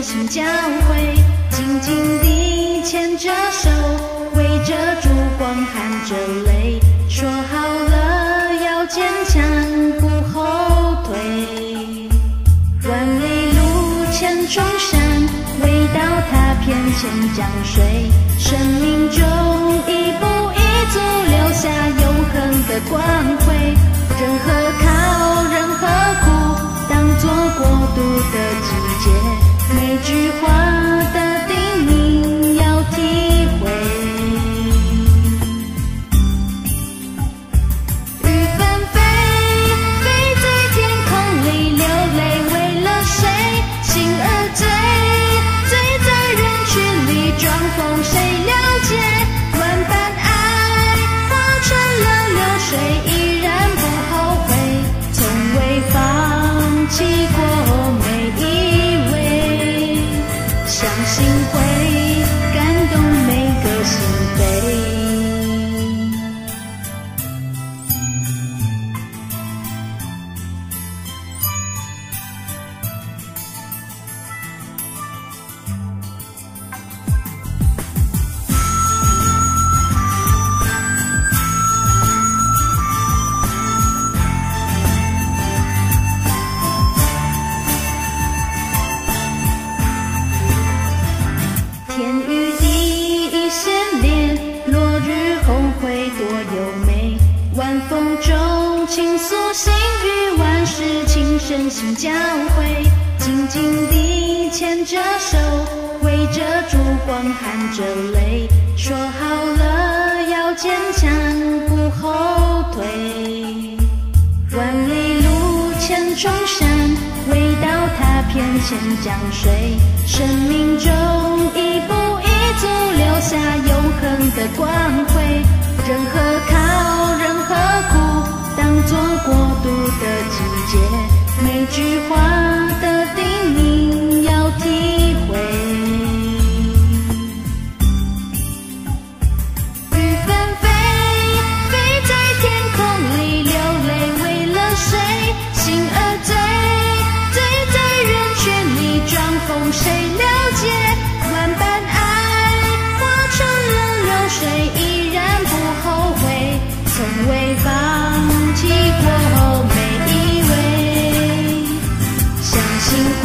心交汇，紧紧地牵着手，围着烛光含着泪，说好了要坚强不后退。万里路千重山，未到它偏欠江水，生命中一步一足留下永恒的光辉。任何考，任何苦，当作过渡的季节，每句话的叮咛要体会。雨纷飞，飞在天空里，流泪为了谁？心儿醉，醉在人群里，装疯谁了解？万般爱化成了流水，依然不后悔，从未放弃过每一位，相信会感动每个心扉。天与地已牵连，落日红会多优美。晚风中倾诉心语，万事情深心交汇，紧紧地牵着手，围着烛光含着泪，说好了要坚强不后退。万里路千重山，未到它偏欠江水，生命中一步一足留下永恒的光辉。任何考，任何苦，当作过渡的季节，每句话的叮咛要体会。雨纷飞，飞在天空里，流泪为了谁？心儿醉，醉在人群里，装疯谁了解？万般爱化成了流水，依然不后悔，从未放弃过每一位，相信会